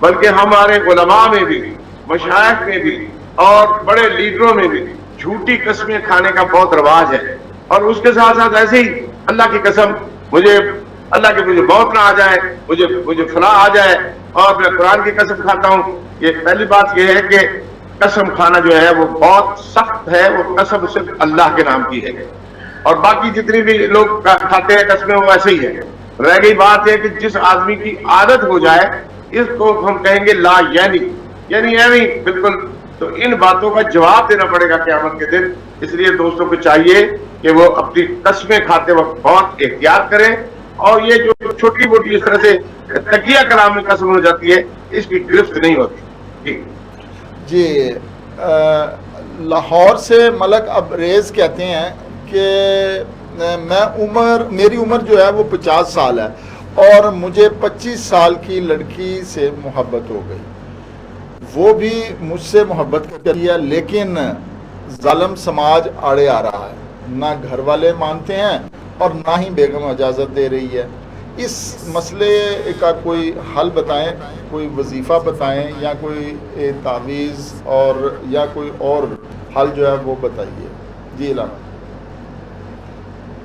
بلکہ ہمارے علماء میں بھی، مشائخ میں بھی اور بڑے لیڈروں میں بھی جھوٹی قسمیں کھانے کا بہت رواج ہے. اور اس کے ساتھ ساتھ ایسے ہی اللہ کی قسم مجھے موت نہ آ جائے، مجھے فلاں آ جائے، اور میں قرآن کی قسم کھاتا ہوں. یہ پہلی بات یہ ہے کہ قسم کھانا جو ہے وہ بہت سخت ہے. وہ قسم صرف اللہ کے نام کی ہے، اور باقی جتنی بھی لوگ کھاتے ہیں قسمیں وہ ایسے ہی ہے. رہ گئی بات ہے کہ جس آدمی کی عادت ہو جائے اس کو ہم کہیں گے لا یعنی بالکل. تو ان باتوں کا جواب دینا پڑے گا قیامت کے دن. اس لیے دوستوں کو چاہیے کہ وہ اپنی قسمیں کھاتے وقت بہت احتیاط کریں، اور یہ جو چھوٹی موٹی اس طرح سے تکیہ کلام میں قسم ہو جاتی ہے اس کی گرفت نہیں ہوتی. جی لاہور سے ملک ابریز کہتے ہیں کہ میری عمر جو ہے وہ 50 سال ہے اور مجھے 25 سال کی لڑکی سے محبت ہو گئی. وہ بھی مجھ سے محبت کرتی ہے لیکن ظالم سماج آڑے آ رہا ہے. نہ گھر والے مانتے ہیں اور نہ ہی بیگم اجازت دے رہی ہے. اس مسئلے کا کوئی حل بتائیں، کوئی وظیفہ بتائیں، یا کوئی تعویذ اور یا کوئی اور حل جو ہے وہ بتائیے. جی علامہ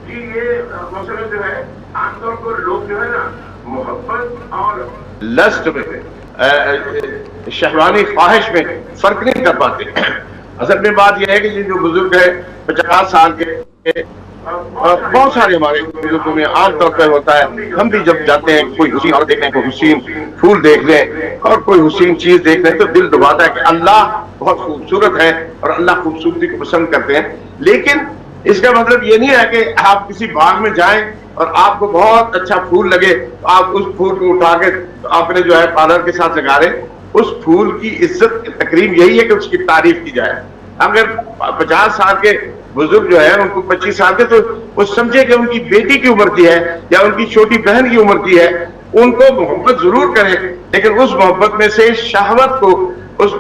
جی یہ مسئلہ جو ہے عام طور پر لوگ جو ہے نا محبت اور لسٹ میں شہوانی خواہش میں فرق نہیں کر پاتے. اصل میں بات یہ ہے کہ یہ جو بزرگ ہے 50 سال کے، بہت سارے ہمارے بزرگوں میں عام طور پر ہوتا ہے. ہم بھی جب جاتے ہیں کوئی حسین عورت دیکھ لیں، کوئی حسین پھول دیکھ لیں اور کوئی حسین چیز دیکھ لیں تو دل دباتا ہے کہ اللہ بہت خوبصورت ہے اور اللہ خوبصورتی کو پسند کرتے ہیں. لیکن اس کا مطلب یہ نہیں ہے کہ آپ کسی باغ میں جائیں اور آپ کو بہت اچھا پھول لگے تو آپ اس پھول کو اٹھا کے آپ نے جو ہے پارلر کے ساتھ لگا رہے. اس پھول کی عزت تقریب یہی ہے کہ اس کی تعریف کی جائے. اگر 50 سال کے بزرگ جو ہے ان کو 25 سال کے، تو وہ سمجھے کہ ان کی بیٹی کی عمر کی ہے یا ان کی چھوٹی بہن کی عمر کی ہے. ان کو محبت ضرور کریں لیکن اس محبت میں سے شہوت کو، اس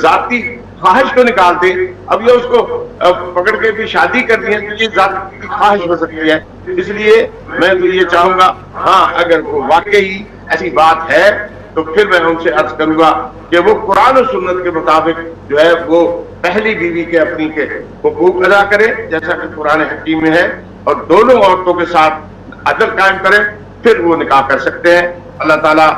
ذاتی خواہش کو نکال دیں. اب یہ اس کو پکڑ کے بھی شادی کر دی ہے تو یہ ذاتی خواہش ہو سکتی ہے. اس لیے میں تو یہ چاہوں گا، ہاں اگر وہ واقعی ایسی بات ہے تو پھر میں ان سے عرض کروں گا کہ وہ قرآن و سنت کے مطابق جو ہے وہ پہلی بیوی کے اپنی کے حقوق ادا کرے جیسا کہ قرآن حکیم میں ہے، اور دونوں عورتوں کے ساتھ عدل قائم کرے، پھر وہ نکاح کر سکتے ہیں. اللہ تعالیٰ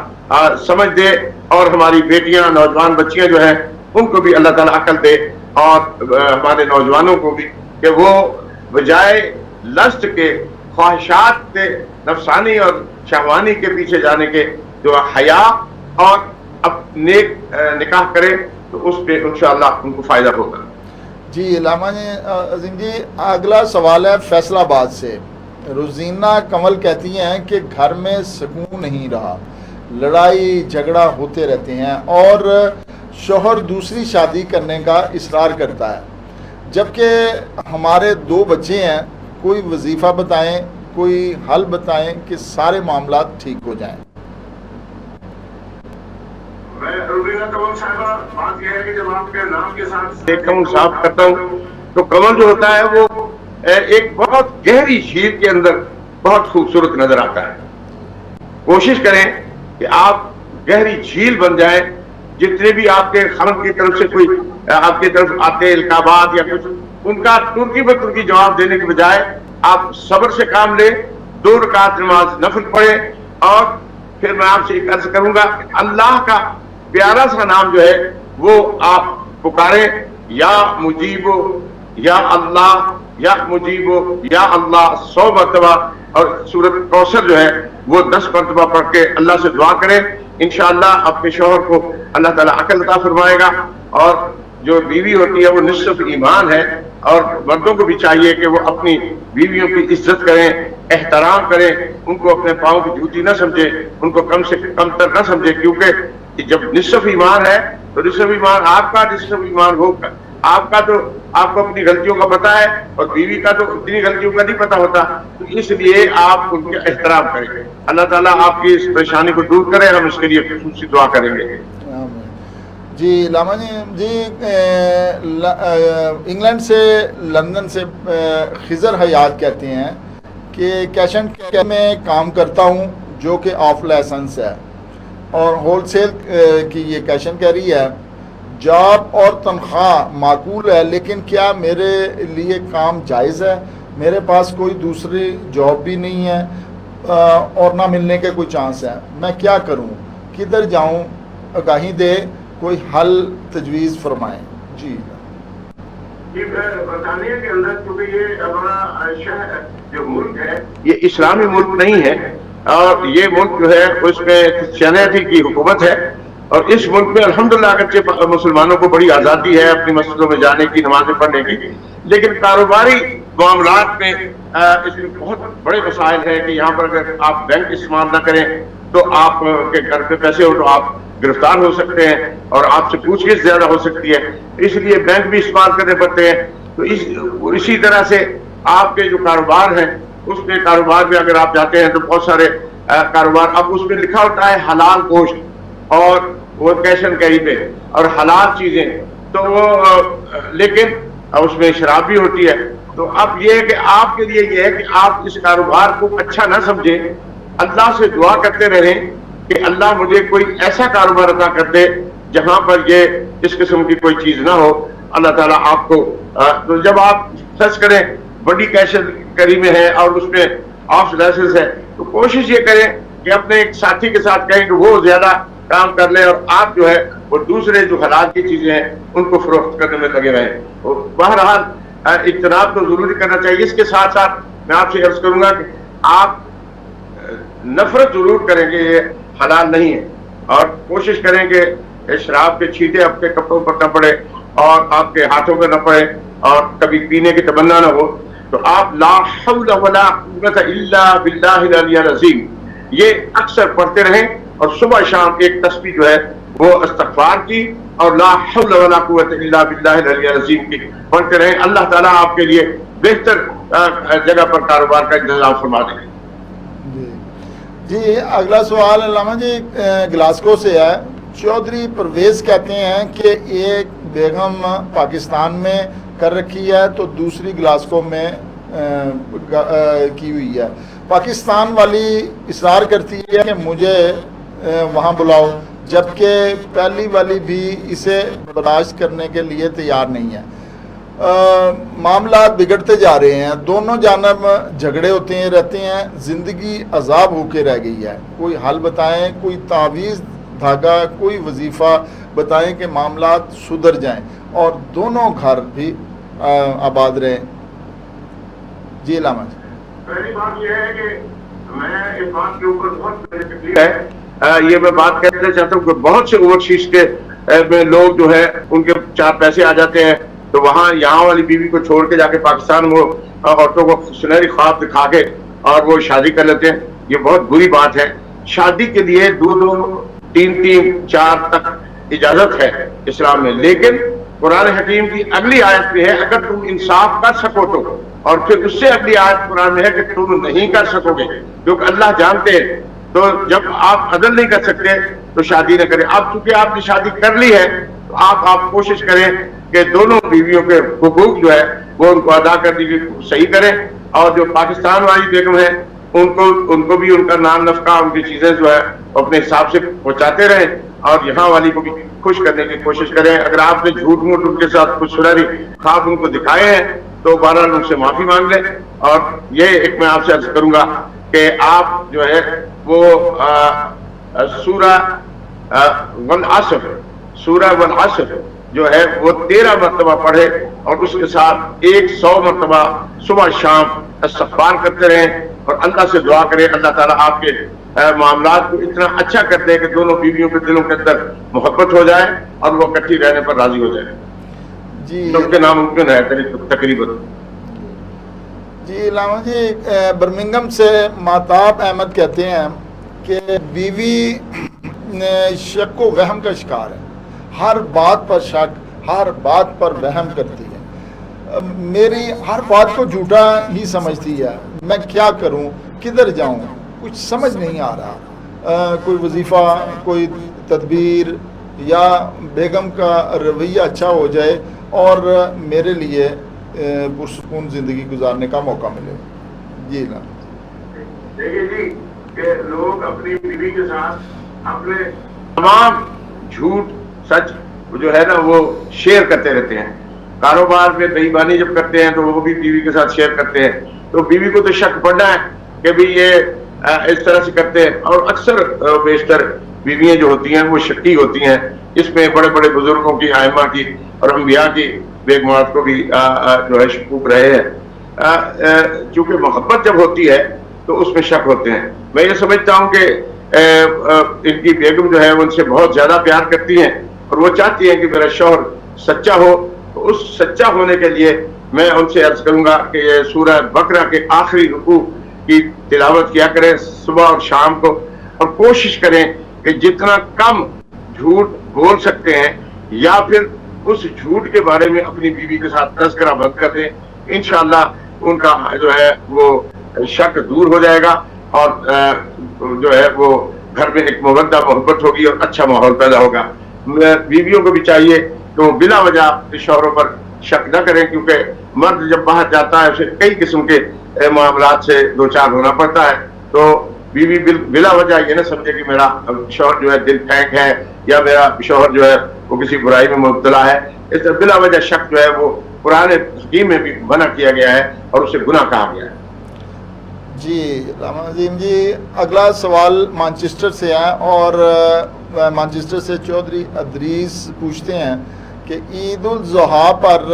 سمجھ دے، اور ہماری بیٹیاں نوجوان بچیاں جو ہیں ان کو بھی اللہ تعالیٰ عقل دے، اور ہمارے نوجوانوں کو بھی کہ وہ بجائے لسٹ کے، خواہشات کے، نفسانی اور شہوانی کے پیچھے جانے کے جو حیا اور اب نیک نکاح کرے تو اس پہ انشاءاللہ ان کو فائدہ ہوگا. جی علامہ عظیم جی اگلا سوال ہے فیصل آباد سے. روزینہ کنول کہتی ہیں کہ گھر میں سکون نہیں رہا، لڑائی جھگڑا ہوتے رہتے ہیں اور شوہر دوسری شادی کرنے کا اصرار کرتا ہے، جبکہ ہمارے 2 بچے ہیں. کوئی وظیفہ بتائیں، کوئی حل بتائیں کہ سارے معاملات ٹھیک ہو جائیں. میں روبینہ کنول صاحبہ، بات یہ ہے کہ جب آپ کے نام کے ساتھ کنول صاحب کرتا ہوں تو کنول جو ہوتا ہے وہ ایک بہت گہری جھیل کے اندر بہت خوبصورت نظر آتا ہے. کوشش کریں کہ آپ گہری جھیل بن جائیں. جتنے بھی آپ کے خلق کی طرف سے کوئی آپ کی طرف آتے القابات یا کچھ، ان کا ترکی بترکی جواب دینے کے بجائے آپ صبر سے کام لیں، 2 رکعت نماز نفل پڑھیں، اور پھر میں آپ سے ایک عرض کروں گا اللہ کا پیارا سا نام جو ہے وہ آپ پکاریں، یا مجیبو یا اللہ یا مجیبو یا اللہ 100 مرتبہ، اور سورۃ کوثر جو ہے وہ 10 مرتبہ پڑھ کے اللہ سے دعا کریں. انشاءاللہ اپنے شوہر کو اللہ تعالیٰ عقل عطا فرمائے گا. اور جو بیوی ہوتی ہے وہ نصف ایمان ہے، اور مردوں کو بھی چاہیے کہ وہ اپنی بیویوں کی عزت کریں، احترام کریں، ان کو اپنے پاؤں کی جوتی نہ سمجھے، ان کو کم سے کم تر نہ سمجھے، کیونکہ جب نصف ایمان ہے تو نصف ایمان آپ کا، نصف ایمان ہوگا آپ کا. تو آپ کو اپنی غلطیوں کا پتہ ہے اور بیوی کا تو اتنی غلطیوں کا نہیں پتہ ہوتا، تو اس لیے آپ ان کے احترام کریں. اللہ تعالیٰ آپ کی اس پریشانی کو دور کرے، ہم اس کے لیے خصوصی دعا کریں گے. جی علامہ جی انگلینڈ سے، لندن سے خضر حیات کہتے ہیں کہ کیش اینڈ کیری میں کام کرتا ہوں جو کہ آف لائسنس ہے. اور ہول سیل کی یہ کویشچن کہہ رہی ہے جاب اور تنخواہ معقول ہے لیکن کیا میرے لیے کام جائز ہے؟ میرے پاس کوئی دوسری جاب بھی نہیں ہے اور نہ ملنے کے کوئی چانس ہے، میں کیا کروں، کدھر جاؤں، آگاہی دے، کوئی حل تجویز فرمائیں۔ جی برطانیہ کے اندر کیونکہ یہ ہمارا شہر جو ملک ہے یہ اسلامی ملک نہیں ہے، اور یہ ملک جو ہے اس میں کرسچینٹی کی حکومت ہے، اور اس ملک میں الحمدللہ اگرچہ مسلمانوں کو بڑی آزادی ہے اپنی مسجدوں میں جانے کی، نمازیں پڑھنے کی، لیکن کاروباری معاملات میں اس میں بہت بڑے مسائل ہیں کہ یہاں پر اگر آپ بینک استعمال نہ کریں تو آپ کے گھر پہ پیسے ہو تو آپ گرفتار ہو سکتے ہیں اور آپ سے پوچھ گچھ زیادہ ہو سکتی ہے، اس لیے بینک بھی استعمال کرنے پڑتے ہیں۔ تو اسی طرح سے آپ کے جو کاروبار ہیں اس میں کاروبار میں اگر آپ جاتے ہیں تو بہت سارے کاروبار، اب اس میں لکھا ہوتا ہے حلال گوشت اور وہ کیش اینڈ کیری پہ اور حلال چیزیں، تو وہ لیکن اس میں شراب بھی ہوتی ہے۔ تو اب یہ ہے کہ آپ کے لیے یہ ہے کہ آپ اس کاروبار کو اچھا نہ سمجھیں، اللہ سے دعا کرتے رہیں کہ اللہ مجھے کوئی ایسا کاروبار عطا کر دے جہاں پر یہ اس قسم کی کوئی چیز نہ ہو۔ اللہ تعالیٰ آپ کو تو جب آپ سرچ کریں بڑی کیش اینڈ کیری میں ہے اور اس میں آف لائسنس ہے تو کوشش یہ کریں کہ اپنے ایک ساتھی کے ساتھ کہیں کہ وہ زیادہ کام کر لیں اور آپ جو ہے وہ دوسرے جو حلال کی چیزیں ہیں ان کو فروخت کرنے میں لگے رہیں۔ بہرحال اجتناب تو ضروری کرنا چاہیے۔ اس کے ساتھ ساتھ میں آپ سے عرض کروں گا کہ آپ نفرت ضرور کریں گے یہ حلال نہیں ہے، اور کوشش کریں کہ شراب کے چھینٹے آپ کے کپڑوں پر نہ پڑے اور آپ کے ہاتھوں پہ نہ پڑے اور کبھی پینے کی تمنا نہ ہو، تو آپ لا حول ولا قوت الا باللہ العلی العظیم یہ اکثر پڑھتے رہیں، اور صبح شام ایک تسبیح جو ہے وہ استغفار کی اور لا حول ولا قوت الا باللہ العلی العظیم کی پڑھتے رہیں۔ اللہ تعالیٰ آپ کے لیے بہتر جگہ پر کاروبار کا انتظام فرما دیں۔ جی اگلا سوال علامہ جی گلاسکو سے ہے۔ چودھری پرویز کہتے ہیں کہ ایک بیگم پاکستان میں کر رکھی ہے تو دوسری گلاسکو میں کی ہوئی ہے، پاکستان والی اصرار کرتی ہے کہ مجھے وہاں بلاؤ، جبکہ پہلی والی بھی اسے برداشت کرنے کے لیے تیار نہیں ہے۔ معاملات بگڑتے جا رہے ہیں، دونوں جانب جھگڑے ہوتے ہیں رہتے ہیں، زندگی عذاب ہو کے رہ گئی ہے، کوئی حل بتائیں، کوئی تعویذ دھاگا، کوئی وظیفہ بتائیں کہ معاملات سدھر جائیں اور دونوں گھر بھی آباد رہیں۔ جی علامہ جی۔ پہلی بات یہ ہے کہ میں اس بات کے اوپر بہت تکلیف ہے، یہ میں بات کہنا چاہتا ہوں کہ بہت سے اوورسیز کے میں لوگ جو ہے ان کے چار پیسے آ جاتے ہیں تو وہاں یہاں والی بیوی کو چھوڑ کے جا کے پاکستان وہ عورتوں کو سنہری خواب دکھا کے اور وہ شادی کر لیتے ہیں۔ یہ بہت بری بات ہے۔ شادی کے لیے 2 3 4 تک اجازت ہے اسلام میں، لیکن قرآن حکیم کی اگلی آیت میں ہے اگر تم انصاف کر سکو تو، اور پھر اس سے اگلی آیت قرآن میں ہے کہ تم نہیں کر سکو گے کیونکہ اللہ جانتے ہیں۔ تو جب آپ عدل نہیں کر سکتے تو شادی نہ کریں۔ اب چونکہ آپ نے شادی کر لی ہے تو آپ کوشش کریں کہ دونوں بیویوں کے حقوق جو ہے وہ ان کو ادا کرنے کی صحیح کریں، اور جو پاکستان والی بیگم ہے ان کو بھی ان کا نام نفقہ ان کی چیزیں جو ہے اپنے حساب سے پہنچاتے رہیں، اور یہاں والی کو بھی خوش کرنے کی کوشش کریں۔ اگر آپ نے جھوٹ موٹ ان کے ساتھ کچھ سنہری خواب ان کو دکھائے ہیں تو بہرحال ان سے معافی مانگ لیں۔ اور یہ ایک میں آپ سے عرض کروں گا کہ آپ جو ہے وہ سورہ والعصر جو ہے وہ 13 مرتبہ پڑھے اور اس کے ساتھ 100 مرتبہ صبح شام استغفار کرتے رہیں اور اللہ سے دعا کریں اللہ تعالیٰ آپ کے معاملات کو اتنا اچھا کر دے کہ دونوں بیویوں کے دلوں کے اندر محبت ہو جائے اور وہ اکٹھی رہنے پر راضی ہو جائے۔ جی کیونکہ ناممکن ہے تقریباً۔ جی علامہ جی برمنگم سے ماتاب احمد کہتے ہیں کہ بیوی شک و وہم کا شکار ہے، ہر بات پر شک، ہر بات پر وہم کرتی ہے، میری ہر بات کو جھوٹا ہی سمجھتی ہے، میں کیا کروں، کدھر جاؤں، کچھ سمجھ نہیں آ رہا، کوئی وظیفہ، کوئی تدبیر یا بیگم کا رویہ اچھا ہو جائے اور میرے لیے پرسکون زندگی گزارنے کا موقع ملے۔ جی دیکھیے جی کہ لوگ اپنی بیوی کے ساتھ اپنے تمام جھوٹ سچ جو ہے نا وہ شیئر کرتے رہتے ہیں. کاروبار میں بے ایمانی جب کرتے ہیں تو وہ بھی بیوی کے ساتھ شیئر کرتے ہیں, تو بیوی کو تو شک پڑنا ہے کہ بھی یہ اس طرح سے کرتے ہیں. اور اکثر بیشتر بیویاں جو ہوتی ہیں وہ شکی ہوتی ہیں. اس میں بڑے بڑے بزرگوں کی, ائمہ کی اور انبیاء کی بیگمات کو بھی جو ہے شکوک رہے ہیں. چونکہ محبت جب ہوتی ہے تو اس میں شک ہوتے ہیں. میں یہ سمجھتا ہوں کہ ان کی بیگم جو ہے ان سے بہت زیادہ پیار کرتی ہیں اور وہ چاہتی ہیں کہ میرا شوہر سچا ہو. تو اس سچا ہونے کے لیے میں ان سے عرض کروں گا کہ یہ سورہ بقرہ کے آخری رکوع کی تلاوت کیا کریں صبح اور شام کو, اور کوشش کریں کہ جتنا کم جھوٹ بول سکتے ہیں یا پھر اس جھوٹ کے بارے میں اپنی بیوی کے ساتھ تذکرہ بند کر دیں. انشاءاللہ ان کا جو ہے وہ شک دور ہو جائے گا اور جو ہے وہ گھر میں ایک مودہ محبت ہوگی اور اچھا ماحول پیدا ہوگا. بیویوں کو بھی چاہیے کہ وہ بلا وجہ شوہروں پر شک نہ کریں, کیونکہ مرد جب باہر جاتا ہے اسے کئی قسم کے معاملات سے دو چار ہونا پڑتا ہے. تو بیوی بلا وجہ یہ نہ سمجھے کہ میرا شوہر جو ہے دل پھینک ہے یا میرا شوہر جو ہے وہ کسی برائی میں مبتلا ہے. اس طرح بلا وجہ شک جو ہے وہ قرآن حکیم میں بھی منع کیا گیا ہے اور اسے گناہ کہا گیا ہے. جی علامہ عظیم جی, اگلا سوال مانچسٹر سے ہے اور مانچسٹر سے چودھری ادریس پوچھتے ہیں کہ عید الاضحیٰ پر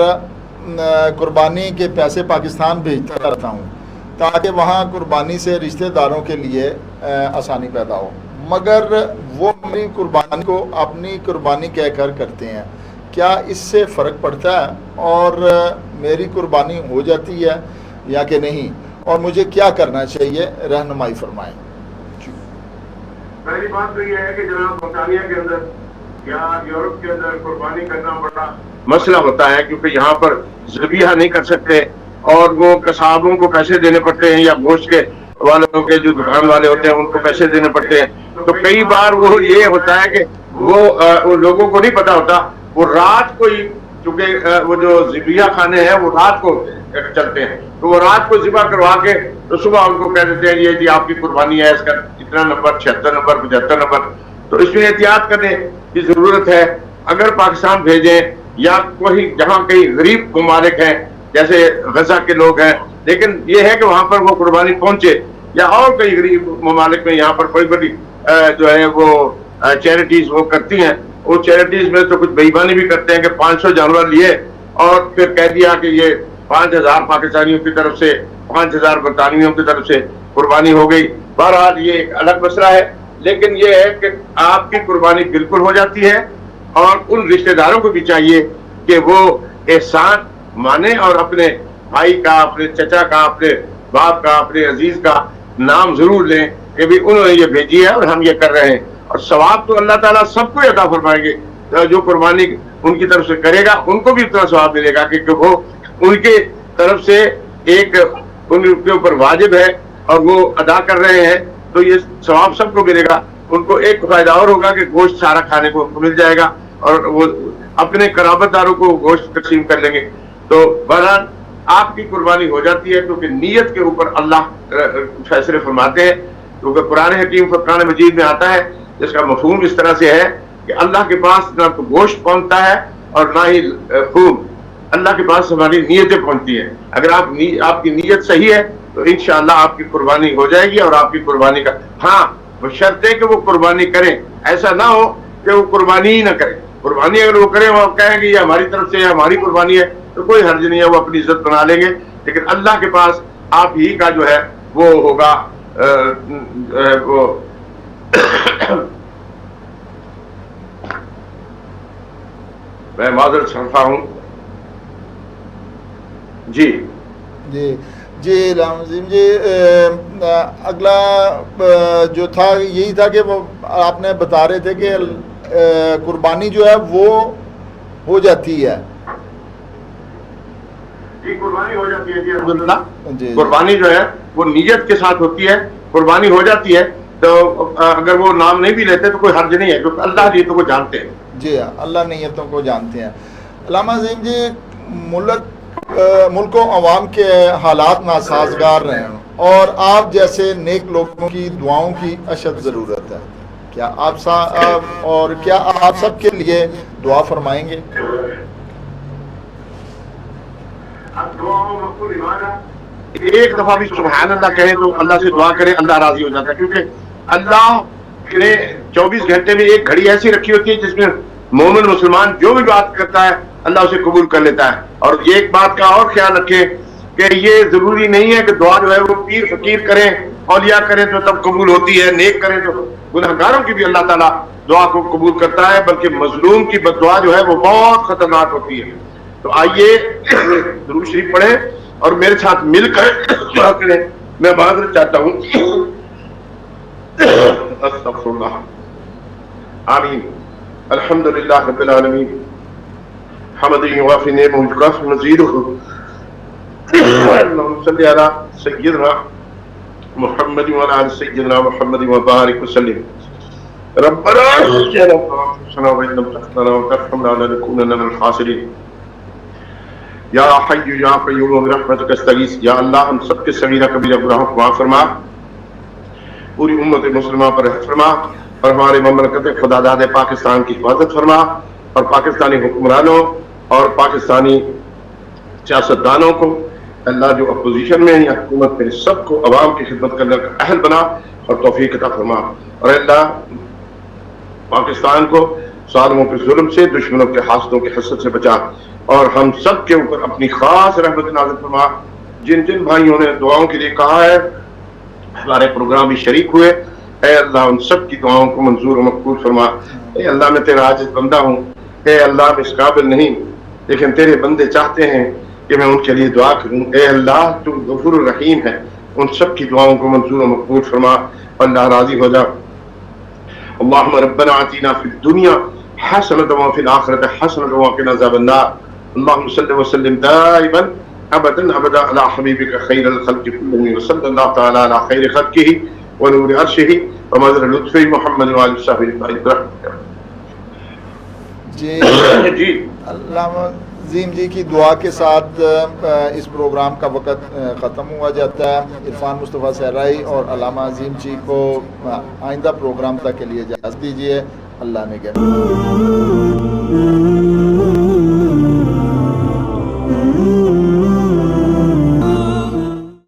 قربانی کے پیسے پاکستان بھیجتا رہتا ہوں تاکہ وہاں قربانی سے رشتہ داروں کے لیے آسانی پیدا ہو, مگر وہ میری قربانی کو اپنی قربانی کہہ کر کرتے ہیں. کیا اس سے فرق پڑتا ہے اور میری قربانی ہو جاتی ہے یا کہ نہیں, اور مجھے کیا کرنا چاہیے, رہنمائی فرمائیں. پہلی بات تو یہ ہے کہ جناب برطانیہ کے اندر یا یورپ کے اندر قربانی کرنا بڑا مسئلہ ہوتا ہے, کیونکہ یہاں پر ذبیحہ نہیں کر سکتے اور وہ قصابوں کو پیسے دینے پڑتے ہیں یا گوشت کے والوں کے جو دکان والے ہوتے ہیں ان کو پیسے دینے پڑتے ہیں. تو کئی بار وہ یہ ہوتا ہے کہ وہ لوگوں کو نہیں پتا ہوتا, وہ رات کو ہی, چونکہ وہ جو ذبیحہ خانے ہیں وہ رات کو چلتے ہیں, تو وہ رات کو ذبح کروا کے تو صبح ان کو کہہ دیتے ہیں یہ جی آپ کی قربانی ہے, اس کا اتنا نمبر 76 نمبر 75 نمبر. تو اس میں احتیاط کرنے کی ضرورت ہے. اگر پاکستان بھیجیں یا کوئی جہاں کئی غریب ممالک ہیں جیسے غزہ کے لوگ ہیں, لیکن یہ ہے کہ وہاں پر وہ قربانی پہنچے, یا اور کئی غریب ممالک میں یہاں پر بڑی بڑی جو ہے وہ چیریٹیز وہ کرتی ہیں. وہ چیریٹیز میں تو کچھ بے ایمانی بھی کرتے ہیں کہ 500 جانور لیے اور پھر کہہ دیا کہ یہ 5000 پاکستانیوں کی طرف سے 5000 برطانویوں کی طرف سے قربانی ہو گئی. بہرحال یہ ایک الگ مسئلہ ہے, لیکن یہ ہے کہ آپ کی قربانی بالکل ہو جاتی ہے, اور ان رشتہ داروں کو بھی چاہیے کہ وہ احسان مانے اور اپنے بھائی کا, اپنے چچا کا, اپنے باپ کا, اپنے عزیز کا نام ضرور لیں کہ بھی انہوں نے یہ بھیجی ہے اور ہم یہ کر رہے ہیں. اور ثواب تو اللہ تعالیٰ سب کو عطا فرمائیں گے. جو قربانی ان کی طرف سے کرے گا ان کو بھی اتنا ثواب ملے گا, کیونکہ وہ ان کے طرف سے ایک ان کے اوپر واجب ہے اور وہ ادا کر رہے ہیں, تو یہ ثواب سب کو ملے گا. ان کو ایک فائدہ اور ہوگا کہ گوشت سارا کھانے کو مل جائے گا اور وہ اپنے قرابت داروں کو گوشت تقسیم کر لیں گے. تو بہرحال آپ کی قربانی ہو جاتی ہے, کیونکہ نیت کے اوپر اللہ فیصلے فرماتے ہیں. کیونکہ قرآن حکیم فرقان مجید میں آتا ہے, جس کا مفہوم اس طرح سے ہے کہ اللہ کے پاس نہ تو گوشت پہنچتا ہے اور نہ ہی خون, اللہ کے پاس ہماری نیتیں پہنچتی ہیں. اگر آپ کی نیت صحیح ہے تو انشاءاللہ آپ کی قربانی ہو جائے گی. اور آپ کی قربانی کا ہاں وہ شرط ہے کہ وہ قربانی کریں, ایسا نہ ہو کہ وہ قربانی ہی نہ کریں. قربانی اگر وہ کریں, وہ کہیں گے یہ ہماری طرف سے یہ ہماری قربانی ہے, تو کوئی حرج نہیں ہے, وہ اپنی عزت بنا لیں گے. لیکن اللہ کے پاس آپ ہی کا جو ہے وہ ہوگا وہ میں معذرت خواہ ہوں. جی جی علامہ عظیم جی, اگلا جو تھا یہی تھا کہ وہ آپ نے بتا رہے تھے کہ قربانی جو ہے وہ ہو جاتی ہے. جی قربانی ہو جاتی ہے. جی الحمدللہ قربانی جو ہے وہ نیت کے ساتھ ہوتی ہے, قربانی ہو جاتی ہے. تو اگر وہ نام نہیں بھی لیتے تو کوئی حرج نہیں ہے, کیونکہ اللہ نیتوں کو جانتے ہیں. جی ہاں, اللہ نیتوں کو جانتے ہیں. علامہ عظیم جی, ملک و عوام کے حالات ناسازگار رہے ہیں اور آپ جیسے نیک لوگوں کی دعاؤں کی اشد ضرورت ہے. کیا آپ سب کے لیے دعا فرمائیں گے؟ ایک دفعہ بھی سبحان اللہ کہیں تو اللہ سے دعا کریں، اللہ راضی ہو جاتا ہے، کیونکہ اللہ نے 24 گھنٹے میں ایک گھڑی ایسی رکھی ہوتی ہے جس میں مومن مسلمان جو بھی بات کرتا ہے اللہ اسے قبول کر لیتا ہے۔ اور یہ ایک بات کا اور خیال رکھیں کہ یہ ضروری نہیں ہے کہ دعا جو ہے وہ پیر فقیر کریں، اولیاء کریں تو تب قبول ہوتی ہے، نیک کریں تو۔ گنہگاروں کی بھی اللہ تعالیٰ دعا کو قبول کرتا ہے، بلکہ مظلوم کی بد دعا جو ہے وہ بہت خطرناک ہوتی ہے۔ تو آئیے درود شریف پڑھیں اور میرے ساتھ مل کر دعا کریں۔ میں معذرت چاہتا ہوں۔ استغفر اللہ۔ آمین۔ الحمدللہ رب العالمین حمد یوافی نعمہ ویکافی مزیدہ۔ اللہم صلی علی سیدنا محمد وعلی آل سیدنا محمد وبارک وسلم۔ ربنا ظلمنا انفسنا وان لم تغفر لنا وترحمنا لنکونن من الخاسرین۔ یا حی یا قیوم برحمتک استغیث۔ یا اللہ ہم سب کے صغیرہ کبیرہ گناہوں کو معاف فرما، پوری امت مسلمہ پر رحم فرما، اور ہمارے مملکت خدا داد پاکستان کی حفاظت فرما، اور پاکستانی حکمرانوں اور پاکستانی سیاستدانوں کو اللہ جو اپوزیشن میں یا حکومت میں سب کو عوام کی خدمت کرنے کا اہل بنا اور توفیق عطا فرما۔ اور اللہ پاکستان کو ظالموں کے ظلم سے، دشمنوں کے حاسدوں کے حسد سے بچا، اور ہم سب کے اوپر اپنی خاص رحمت نازل فرما۔ جن جن بھائیوں نے دعاؤں کے لیے کہا ہے، ہمارے پروگرام بھی شریک ہوئے، اے اللہ ان سب کی دعاؤں کو منظور و مقبول فرما۔ اے اللہ میں تیرا عاجز بندہ ہوں، اے اللہ میں اس قابل نہیں، لیکن تیرے بندے چاہتے ہیں کہ میں ان کے لیے دعا کروں۔ اے اللہ تو غفور الرحیم ہے، ان سب کی دعاؤں کو منظور و مقبول فرما، اللہ راضی ہو جا۔ اللہم ربنا آتینا فی الدنیا حسنۃ وفی الآخرۃ حسنۃ وقنا عذاب النار۔ اللہم صلی وسلم دائما ابدا ابدا علی حبیبک خیر الخلق کلہم وصلی اللہ تعالی علی خیر خلقہ ونور عرشہ ومظہر لطفہ محمد وآلہ وصحبہ اجمعین۔ جی علامہ عظیم جی کی دعا کے ساتھ اس پروگرام کا وقت ختم ہوا جاتا ہے۔ عرفان مصطفیٰ صحرائی اور علامہ عظیم جی کو آئندہ پروگرام تک کے لیے اجازت دیجیے۔ اللہ نے